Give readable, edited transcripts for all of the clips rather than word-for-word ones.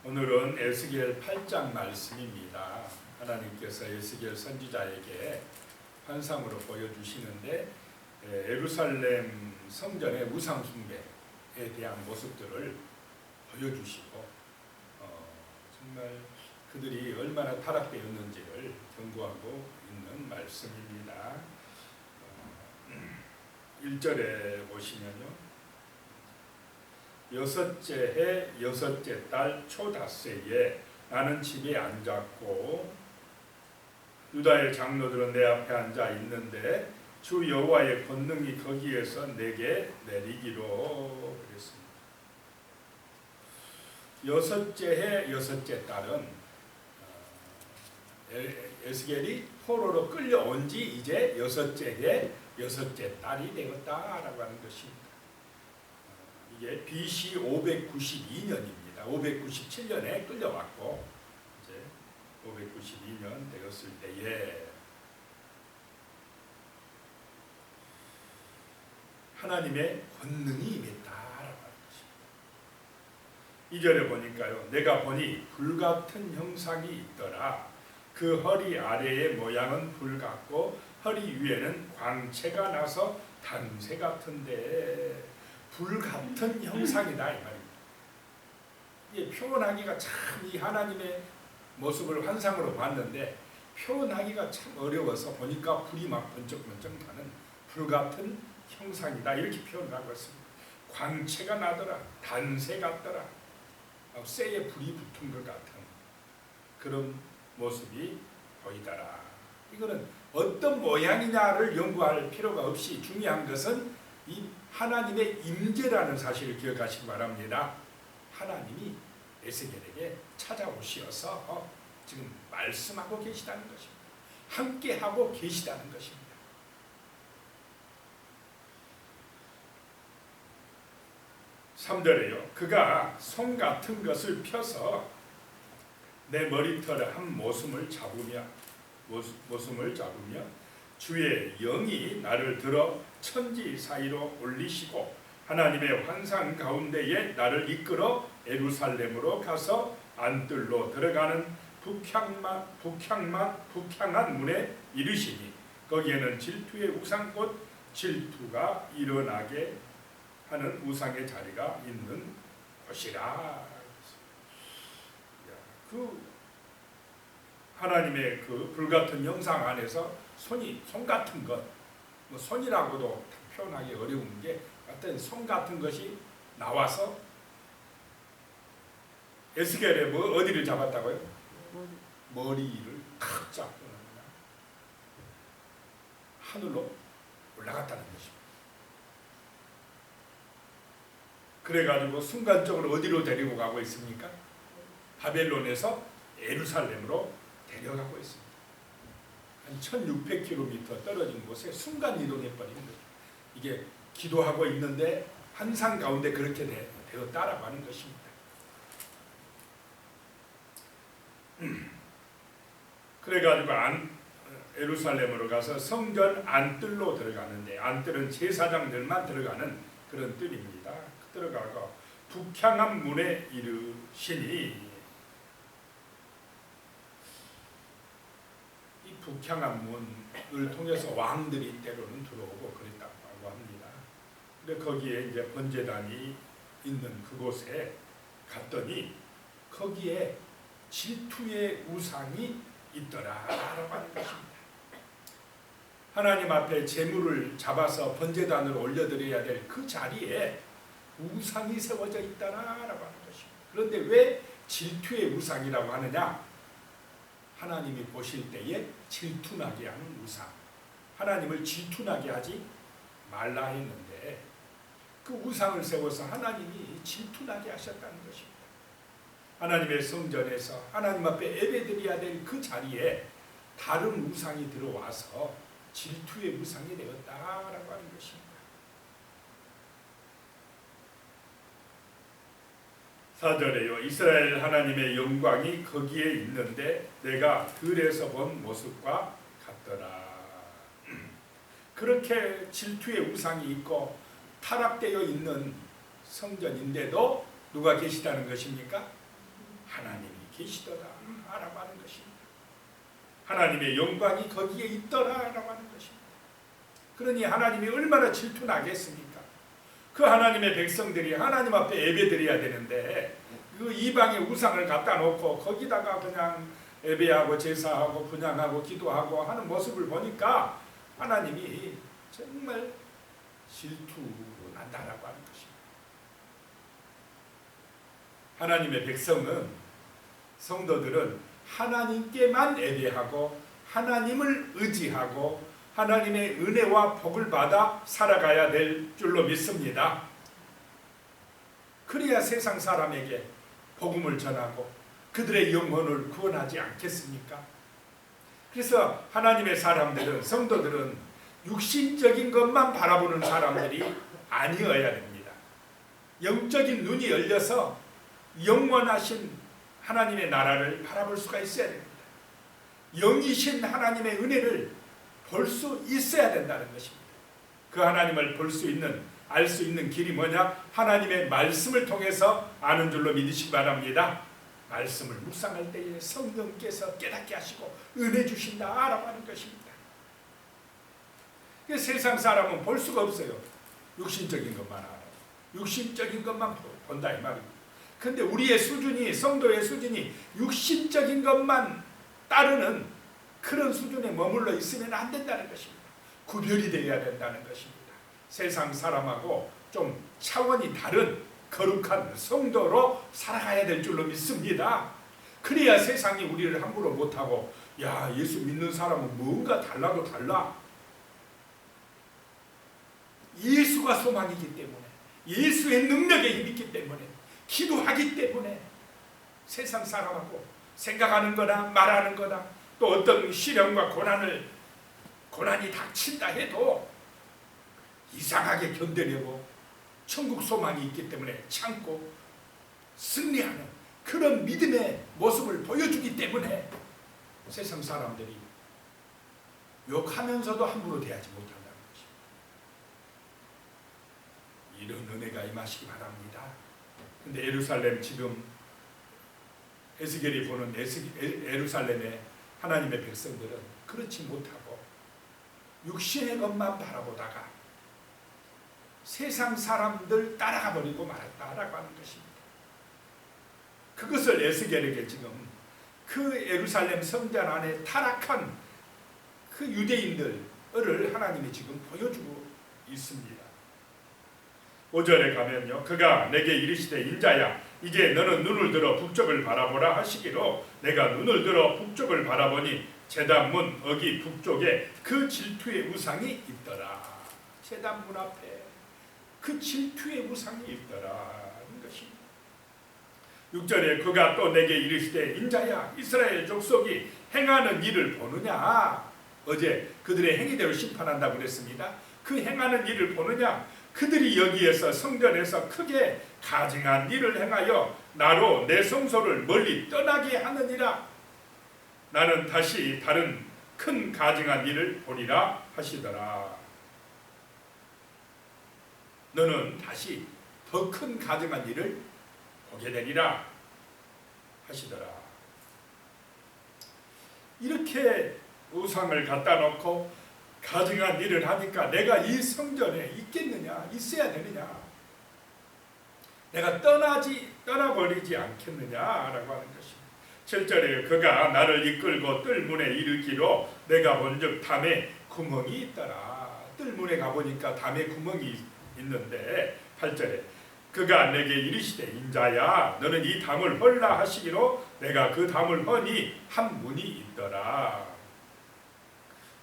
오늘은 에스겔 8장 말씀입니다. 하나님께서 에스겔 선지자에게 환상으로 보여주시는데 예루살렘 성전의 우상 숭배에 대한 모습들을 보여주시고 정말 그들이 얼마나 타락되었는지를 경고하고 있는 말씀입니다. 1절에 보시면요. 여섯째 해 여섯째 달 초닷새에 나는 집에 앉았고 유다의 장로들은 내 앞에 앉아 있는데 주 여호와의 권능이 거기에서 내게 내리기로 그랬습니다. 여섯째 해 여섯째 달은 에스겔이 포로로 끌려온 지 이제 여섯째 해 여섯째 달이 되었다라고 하는 것입니다. 이게 BC 592년입니다. 597년에 끌려왔고 이제 592년 되었을 때에 하나님의 권능이 임했다라고 하는 것입니다. 2절에 보니까요. 내가 보니 불같은 형상이 있더라. 그 허리 아래의 모양은 불 같고 허리 위에는 광채가 나서 단새 같은데 불같은 형상이다 이 말입니다. 이게 표현하기가 참 이 하나님의 모습을 환상으로 봤는데 표현하기가 참 어려워서 보니까 불이 막 번쩍번쩍 나는 불같은 형상이다 이렇게 표현하고 있습니다. 광채가 나더라. 단새 같더라. 쇠에 불이 붙은 것 같은 그런 모습이 보이더라. 이거는 어떤 모양이냐를 연구할 필요가 없이 중요한 것은 이 하나님의 임재라는 사실을 기억하시기 바랍니다. 하나님이 에스겔에게 찾아오시어서 지금 말씀하고 계시다는 것입니다. 함께하고 계시다는 것입니다. (3절에요) 그가 손 같은 것을 펴서 내 머리털 한 모순을 잡으며 주의 영이 나를 들어 천지 사이로 올리시고 하나님의 환상 가운데에 나를 이끌어 예루살렘으로 가서 안뜰로 들어가는 북향한 문에 이르시니 거기에는 질투의 우상꽃 질투가 일어나게 하는 우상의 자리가 있는 곳이라. 그 하나님의 그 불같은 형상 안에서 손 같은 것, 뭐 손이라고도 표현하기 어려운 게 어떤 손 같은 것이 나와서 에스겔의 어디를 잡았다고요? 머리를 탁 잡고 하늘로 올라갔다는 것입니다. 그래가지고 순간적으로 어디로 데리고 가고 있습니까? 바벨론에서 예루살렘으로 데려가고 있습니다. 한 1600km 떨어진 곳에 순간 이동해버리는 거죠. 이게 기도하고 있는데 환상 가운데 그렇게 되었다라고 하는 것입니다. 그래가지고 예루살렘으로 가서 성전 안뜰로 들어가는데 안뜰은 제사장들만 들어가는 그런 뜰입니다. 들어가고 북향한 문에 이르시니 이 북향한 문을 통해서 왕들이 때로는 들어오고 그랬다고 합니다. 근데 거기에 이제 번제단이 있는 그곳에 갔더니 거기에 질투의 우상이 있더라라고 하는 것입니다. 하나님 앞에 제물을 잡아서 번제단으로 올려드려야 될 그 자리에 우상이 세워져 있다라고 하는 것입니다. 그런데 왜 질투의 우상이라고 하느냐? 하나님이 보실 때에 질투나게 하는 우상, 하나님을 질투나게 하지 말라 했는데 그 우상을 세워서 하나님이 질투나게 하셨다는 것입니다. 하나님의 성전에서 하나님 앞에 예배드려야 될 그 자리에 다른 우상이 들어와서 질투의 우상이 되었다라고 하는 것입니다. 4절에요. 이스라엘 하나님의 영광이 거기에 있는데 내가 들에서 본 모습과 같더라. 그렇게 질투의 우상이 있고 타락되어 있는 성전인데도 누가 계시다는 것입니까? 하나님이 계시더라 라고 하는 것입니다. 하나님의 영광이 거기에 있더라 라고 하는 것입니다. 그러니 하나님이 얼마나 질투나겠습니까? 그 하나님의 백성들이 하나님 앞에 예배드려야 되는데 그 이방의 우상을 갖다 놓고 거기다가 그냥 예배하고 제사하고 분향하고 기도하고 하는 모습을 보니까 하나님이 정말 질투난다라고 하는 것입니다. 하나님의 백성은, 성도들은 하나님께만 예배하고 하나님을 의지하고 하나님의 은혜와 복을 받아 살아가야 될 줄로 믿습니다. 그래야 세상 사람에게 복음을 전하고 그들의 영혼을 구원하지 않겠습니까? 그래서 하나님의 사람들은, 성도들은 육신적인 것만 바라보는 사람들이 아니어야 됩니다. 영적인 눈이 열려서 영원하신 하나님의 나라를 바라볼 수가 있어야 됩니다. 영이신 하나님의 은혜를 볼 수 있어야 된다는 것입니다. 그 하나님을 볼 수 있는, 알 수 있는 길이 뭐냐? 하나님의 말씀을 통해서 아는 줄로 믿으시기 바랍니다. 말씀을 묵상할 때에 성령께서 깨닫게 하시고 은혜 주신다라고 하는 것입니다. 세상 사람은 볼 수가 없어요. 육신적인 것만 알아요. 육신적인 것만 본다 이 말입니다. 그런데 우리의 수준이, 성도의 수준이 육신적인 것만 따르는 그런 수준에 머물러 있으면 안 된다는 것입니다. 구별이 되어야 된다는 것입니다. 세상 사람하고 좀 차원이 다른 거룩한 성도로 살아가야 될 줄로 믿습니다. 그래야 세상이 우리를 함부로 못하고, 야, 예수 믿는 사람은 뭔가 달라도 달라. 예수가 소망이기 때문에, 예수의 능력에 힘있기 때문에, 기도하기 때문에 세상 사람하고 생각하는 거나 말하는 거나 또 어떤 시련과 고난이 닥친다 해도 이상하게 견뎌내고 천국 소망이 있기 때문에 참고 승리하는 그런 믿음의 모습을 보여주기 때문에 세상 사람들이 욕하면서도 함부로 대하지 못한다는 것입니다. 이런 은혜가 임하시기 바랍니다. 근데 예루살렘, 지금 에스겔이 보는 예루살렘의 하나님의 백성들은 그렇지 못하고 육신의 것만 바라보다가 세상 사람들 따라가 버리고 말았다라고 하는 것입니다. 그것을 에스겔에게 지금 그 예루살렘 성전 안에 타락한 그 유대인들을 하나님이 지금 보여주고 있습니다. 5절에 가면요, 그가 내게 이르시되 인자야 이제 너는 눈을 들어 북쪽을 바라보라 하시기로 내가 눈을 들어 북쪽을 바라보니 제단문 어기 북쪽에 그 질투의 우상이 있더라. 제단문 앞에 그 질투의 우상이 있더라는 것입니다. 6절에 그가 또 내게 이르시되 인자야 이스라엘 족속이 행하는 일을 보느냐. 어제 그들의 행위대로 심판한다고 그랬습니다. 그 행하는 일을 보느냐. 그들이 여기에서 성전에서 크게 가증한 일을 행하여 나로 내 성소를 멀리 떠나게 하느니라. 나는 다시 다른 큰 가증한 일을 보리라 하시더라. 너는 다시 더 큰 가증한 일을 보게 되리라 하시더라. 이렇게 우상을 갖다 놓고 가증한 일을 하니까 내가 이 성전에 있겠느냐, 있어야 되느냐, 내가 떠나버리지 않겠느냐라고 하는 것입니다. 7절에 그가 나를 이끌고 뜰문에 이르기로 내가 본즉 담에 구멍이 있더라. 뜰문에 가보니까 담에 구멍이 있는데 8절에 그가 내게 이르시되 인자야 너는 이 담을 헐라 하시기로 내가 그 담을 허니 한 문이 있더라.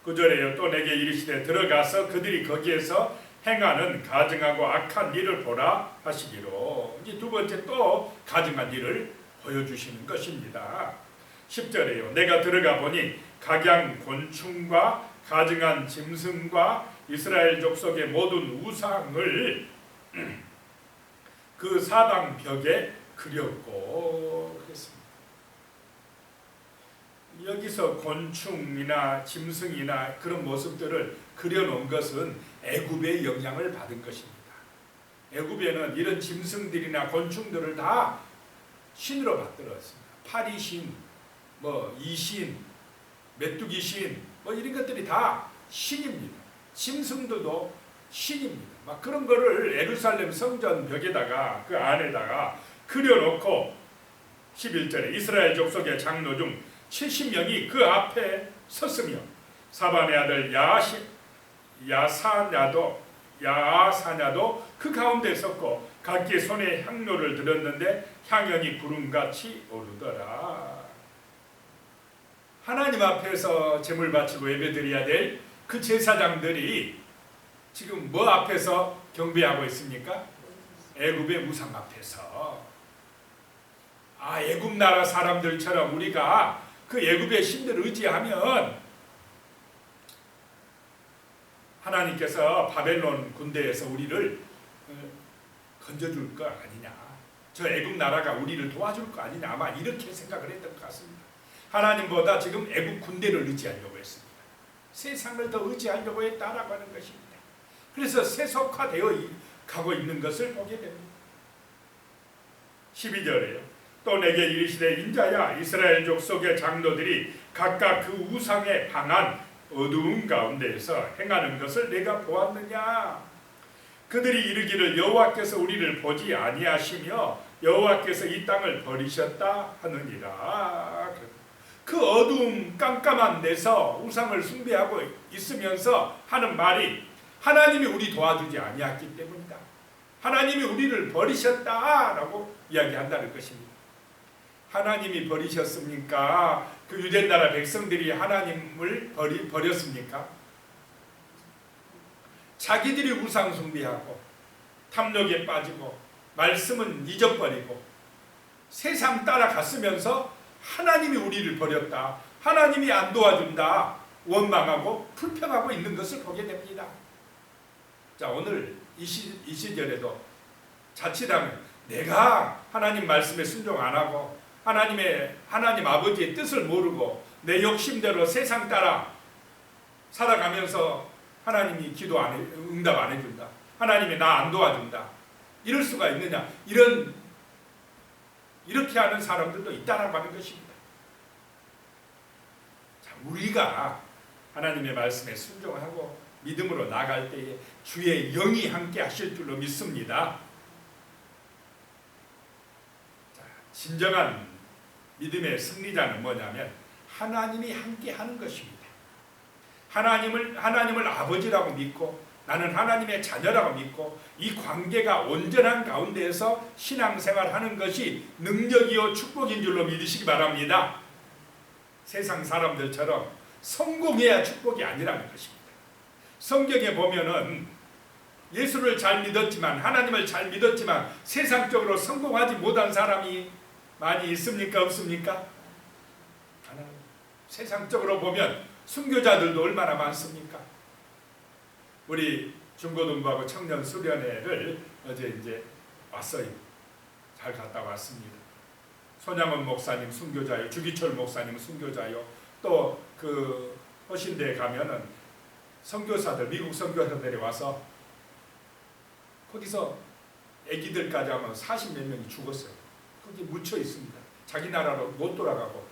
9절에요 또 내게 이르시되 들어가서 그들이 거기에서 행하는 가증하고 악한 일을 보라 하시기로. 이제 두 번째 또 가증한 일을 보여주시는 것입니다. 10절에요 내가 들어가 보니 각양 곤충과 가증한 짐승과 이스라엘 족속의 모든 우상을 그 사방 벽에 그렸고 그랬습니다. 여기서 곤충이나 짐승이나 그런 모습들을 그려놓은 것은 애굽의 영향을 받은 것입니다. 애굽에는 이런 짐승들이나 곤충들을 다 신으로 받들었습니다. 파리신, 뭐 이신, 메뚜기신, 뭐 이런 것들이 다 신입니다. 짐승들도 신입니다. 막 그런 거를 예루살렘 성전 벽에다가 그 안에다가 그려놓고 11절에 이스라엘 족속의 장로 중 70명이 그 앞에 섰으며 사반의 아들 야사냐도 그 가운데 섰고 각기 손에 향로를 들었는데 향연이 구름같이 오르더라. 하나님 앞에서 제물 바치고 예배드려야 될 그 제사장들이 지금 뭐 앞에서 경배하고 있습니까? 애굽의 우상 앞에서. 애굽 나라 사람들처럼 우리가 그 애굽의 신들을 의지하면 하나님께서 바벨론 군대에서 우리를 건져줄 거 아니냐, 저 애굽 나라가 우리를 도와줄 거 아니냐, 아마 이렇게 생각을 했던 것 같습니다. 하나님보다 지금 애굽 군대를 의지하려고 했습니다. 세상을 더 의지하려고 했다라고 하는 것입니다. 그래서 세속화되어 가고 있는 것을 보게 됩니다. 12절에요. 또 내게 이르시되 인자야, 이스라엘 족속의 장로들이 각각 그 우상에 방한 어두운 가운데에서 행하는 것을 내가 보았느냐. 그들이 이르기를 여호와께서 우리를 보지 아니하시며 여호와께서 이 땅을 버리셨다 하느니라. 그 어두움 깜깜한 데서 우상을 숭배하고 있으면서 하는 말이 하나님이 우리 도와주지 아니했기 때문이다. 하나님이 우리를 버리셨다라고 이야기한다는 것입니다. 하나님이 버리셨습니까? 그 유대나라 백성들이 하나님을 버렸습니까? 자기들이 우상 숭배하고 탐욕에 빠지고 말씀은 잊어버리고 세상 따라갔으면서 하나님이 우리를 버렸다, 하나님이 안 도와준다 원망하고 불평하고 있는 것을 보게 됩니다. 자, 오늘 이 시절에도 자칫하면 내가 하나님 말씀에 순종 안 하고 하나님 아버지의 뜻을 모르고 내 욕심대로 세상 따라 살아가면서 하나님이 응답 안 해준다, 하나님이 나 안 도와준다, 이럴 수가 있느냐, 이렇게 하는 사람들도 있다라고 하는 것입니다. 자, 우리가 하나님의 말씀에 순종하고 믿음으로 나갈 때에 주의 영이 함께 하실 줄로 믿습니다. 자, 진정한 믿음의 승리자는 뭐냐면 하나님이 함께 하는 것입니다. 하나님을 아버지라고 믿고 나는 하나님의 자녀라고 믿고 이 관계가 온전한 가운데에서 신앙생활하는 것이 능력이요 축복인 줄로 믿으시기 바랍니다. 세상 사람들처럼 성공해야 축복이 아니라는 것입니다. 성경에 보면은 예수를 잘 믿었지만, 하나님을 잘 믿었지만 세상적으로 성공하지 못한 사람이 많이 있습니까? 없습니까? 세상적으로 보면 순교자들도 얼마나 많습니까? 우리 중고등부하고 청년 수련회를 어제 이제 왔어요. 잘 갔다 왔습니다. 손양원 목사님 순교자요, 주기철 목사님 순교자요, 또 그 허신대에 가면은 선교사들, 미국 선교사들이 와서 거기서 애기들까지 하면 40몇 명이 죽었어요. 거기 묻혀 있습니다. 자기 나라로 못 돌아가고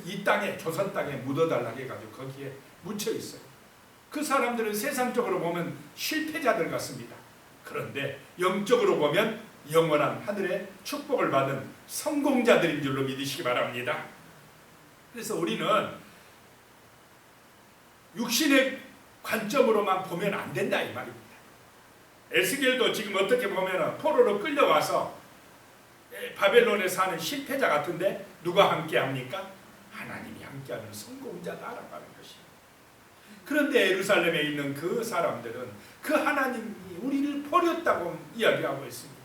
이 땅에, 조선 땅에 묻어달라고 해가지고 거기에 묻혀 있어요. 그 사람들은 세상적으로 보면 실패자들 같습니다. 그런데 영적으로 보면 영원한 하늘의 축복을 받은 성공자들인 줄로 믿으시기 바랍니다. 그래서 우리는 육신의 관점으로만 보면 안 된다 이 말입니다. 에스겔도 지금 어떻게 보면 포로로 끌려와서 바벨론에 사는 실패자 같은데 누가 함께 합니까? 하나님이 함께하는 성공자다라고 하는 것입니다. 그런데 예루살렘에 있는 그 사람들은 그 하나님이 우리를 버렸다고 이야기하고 있습니다.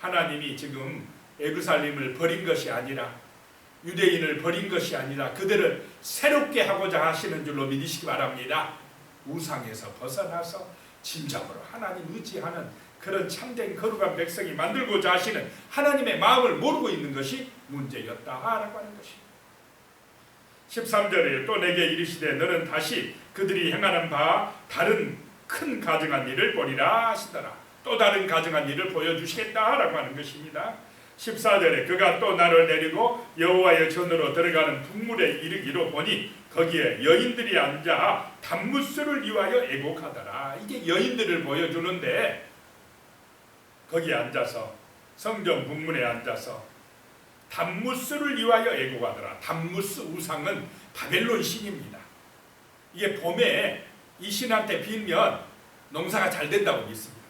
하나님이 지금 예루살렘을 버린 것이 아니라, 유대인을 버린 것이 아니라 그들을 새롭게 하고자 하시는 줄로 믿으시기 바랍니다. 우상에서 벗어나서 진정으로 하나님 의지하는 그런 참된 거룩한 백성이 만들고자 하시는 하나님의 마음을 모르고 있는 것이 문제였다라고 하는 것입니다. 13절에 또 내게 이르시되 너는 다시 그들이 행하는 바 다른 큰 가증한 일을 보리라 하시더라. 또 다른 가증한 일을 보여주시겠다라고 하는 것입니다. 14절에 그가 또 나를 내리고 여호와의 전으로 들어가는 북물에 이르기로 보니 거기에 여인들이 앉아 단무스를 위하여 애곡하더라. 이게 여인들을 보여주는데 거기에 앉아서 성전 북문에 앉아서 단무스를 위하여 애곡하더라. 단무스 우상은 바벨론 신입니다. 이게 봄에 이 신한테 빌면 농사가 잘 된다고 믿습니다.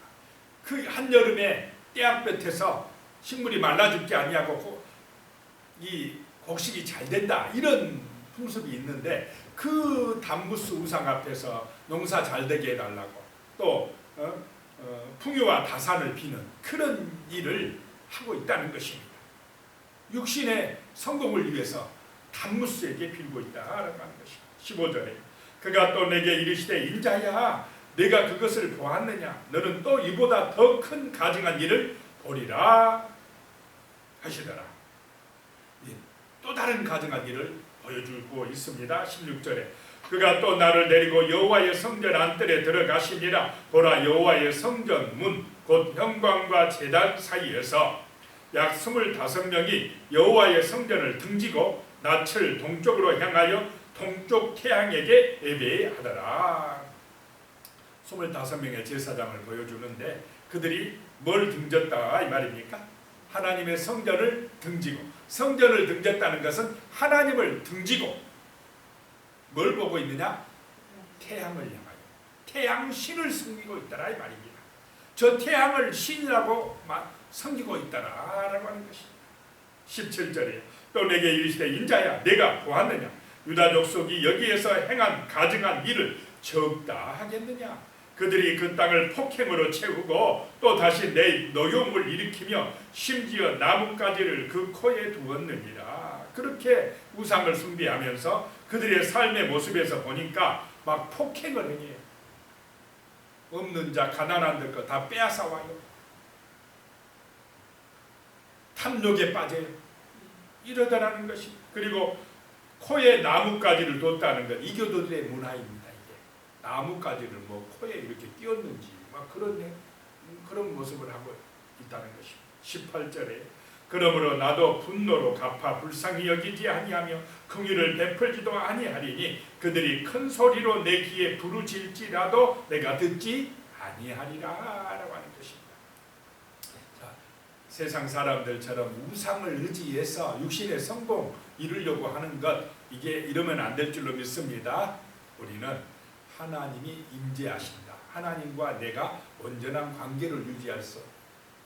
그 한여름에 떼약볕에서 식물이 말라 죽지 아니하고 이 곡식이 잘 된다 이런 풍습이 있는데 그 단무스 우상 앞에서 농사 잘 되게 해달라고 또 풍요와 다산을 비는 그런 일을 하고 있다는 것입니다. 육신의 성공을 위해서 단무스에게 빌고 있다라고 하는 것입니다. 15절에 그가 또 내게 이르시되 인자야 내가 그것을 보았느냐 너는 또 이보다 더 큰 가증한 일을 보리라 하시더라. 또 다른 가증한 일을 보여주고 있습니다. 16절에 그가 또 나를 데리고 여호와의 성전 안뜰에 들어가시니라. 보라 여호와의 성전 문 곧 현관과 제단 사이에서 약 25명이 여호와의 성전을 등지고 낯을 동쪽으로 향하여 동쪽 태양에게 예배하더라. 25명의 제사장을 보여주는데 그들이 뭘 등졌다 이 말입니까? 하나님의 성전을 등지고, 성전을 등졌다는 것은 하나님을 등지고 뭘 보고 있느냐? 태양을 향하여 태양신을 섬기고 있다라 이 말입니다. 저 태양을 신이라고 섬기고 있다라고 하는 것입니다. 17절에 또 내게 이르시되 인자야 내가 보았느냐 유다 족속이 여기에서 행한 가증한 일을 적다 하겠느냐. 그들이 그 땅을 폭행으로 채우고 또 다시 내 노용을 일으키며 심지어 나뭇가지를 그 코에 두었느니라. 그렇게 우상을 숭배하면서 그들의 삶의 모습에서 보니까 막 폭행을 행해요. 없는 자 가난한 들 거 다 빼앗아 와요. 탐욕에 빠져요. 이러더라는 것이. 그리고 코에 나뭇가지를 뒀다는 것 이교도들의 문화입니다. 이게 나뭇가지를 뭐 코에 이렇게 끼웠는지 막 그런 모습을 하고 있다는 것입니다. 18절에 그러므로 나도 분노로 갚아 불쌍히 여기지 아니하며 긍휼을 베풀지도 아니하리니 그들이 큰 소리로 내 귀에 부르짖을지라도 내가 듣지 아니하리라 라고 하는 것입니다. 자, 세상 사람들처럼 우상을 의지해서 육신의 성공 이루려고 하는 것 이게 이러면 안 될 줄로 믿습니다. 우리는 하나님이 임재하신다. 하나님과 내가 온전한 관계를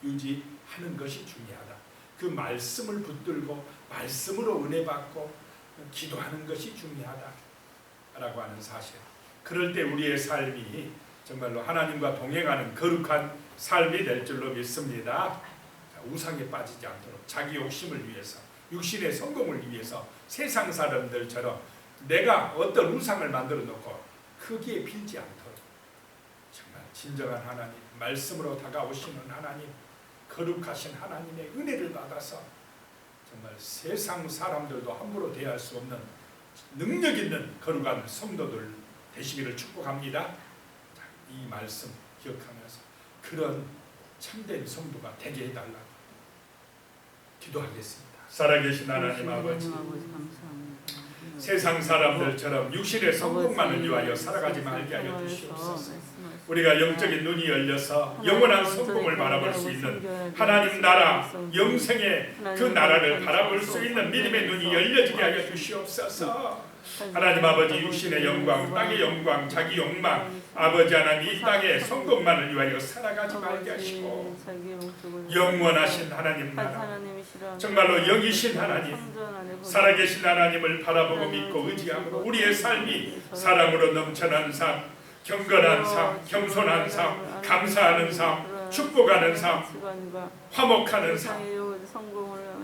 유지하는 것이 중요하다. 그 말씀을 붙들고 말씀으로 은혜 받고 기도하는 것이 중요하다라고 하는 사실. 그럴 때 우리의 삶이 정말로 하나님과 동행하는 거룩한 삶이 될 줄로 믿습니다. 우상에 빠지지 않도록 자기 욕심을 위해서 육신의 성공을 위해서 세상 사람들처럼 내가 어떤 우상을 만들어 놓고 크기에 빌지 않도록 정말 진정한 하나님 말씀으로 다가오시는 하나님 거룩하신 하나님의 은혜를 받아서 정말 세상 사람들도 함부로 대할 수 없는 능력 있는 거룩한 성도들 되시기를 축복합니다. 이 말씀 기억하면서 그런 참된 성도가 되게 해달라고 기도하겠습니다. 살아계신 하나님 아버지 세상 사람들처럼 육신의 성공만을 위하여 살아가지 말게 하여 주시옵소서. 우리가 영적인 눈이 열려서 영원한 성공을 바라볼 수 있는 하나님 나라 영생의 그 나라를 바라볼 수 있는 믿음의 눈이 열려지게 하여 주시옵소서. 하나님 아버지 육신의 영광 땅의 영광 자기 욕망 아버지 하나님 이 땅의 성공만을 위하여 살아가지 말게 하시고 영원하신 하나님 나라 정말로 영이신 하나님 살아계신 하나님을 바라보고 믿고 의지하고 우리의 삶이 사랑으로 넘쳐나는 삶 경건한 삶 겸손한 삶 감사하는 삶 축복하는 삶 화목하는 삶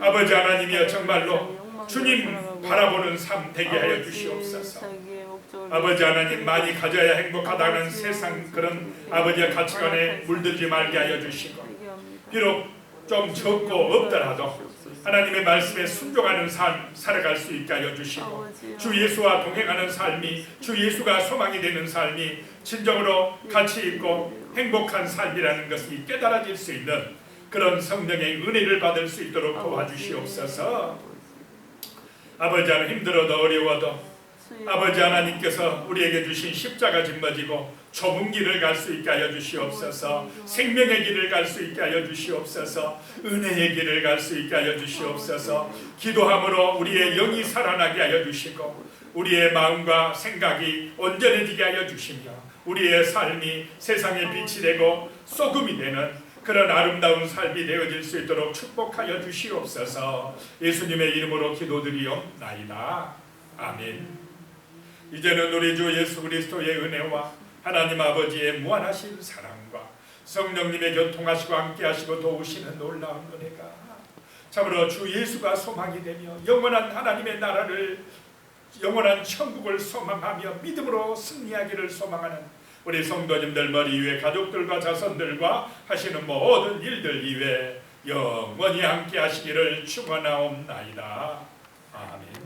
아버지 하나님이여 정말로 주님 바라보는 삶 되게 하여 주시옵소서. 아버지 하나님 많이 가져야 행복하다는 세상 그런 아버지의 가치관에 물들지 말게 하여 주시고 비록 좀 적고 없더라도 하나님의 말씀에 순종하는 삶 살아갈 수 있게 하여 주시고 주 예수와 동행하는 삶이 주 예수가 소망이 되는 삶이 진정으로 가치 있고 행복한 삶이라는 것이 깨달아질 수 있는 그런 성령의 은혜를 받을 수 있도록 도와주시옵소서. 아버지 하나님, 힘들어도 어려워도 아버지 하나님께서 우리에게 주신 십자가 짊어지고 좁은 길을 갈 수 있게 하여 주시옵소서. 생명의 길을 갈 수 있게 하여 주시옵소서. 은혜의 길을 갈 수 있게 하여 주시옵소서. 기도함으로 우리의 영이 살아나게 하여 주시고 우리의 마음과 생각이 온전해지게 하여 주시며 우리의 삶이 세상의 빛이 되고 소금이 되는 그런 아름다운 삶이 되어질 수 있도록 축복하여 주시옵소서. 예수님의 이름으로 기도드리옵나이다. 아멘. 이제는 우리 주 예수 그리스도의 은혜와 하나님 아버지의 무한하신 사랑과 성령님의 교통하시고 함께하시고 도우시는 놀라운 은혜가 참으로 주 예수가 소망이 되며 영원한 하나님의 나라를 영원한 천국을 소망하며 믿음으로 승리하기를 소망하는 우리 성도님들 머리 위에 가족들과 자손들과 하시는 모든 일들 이외에 영원히 함께하시기를 축원하옵나이다. 아멘.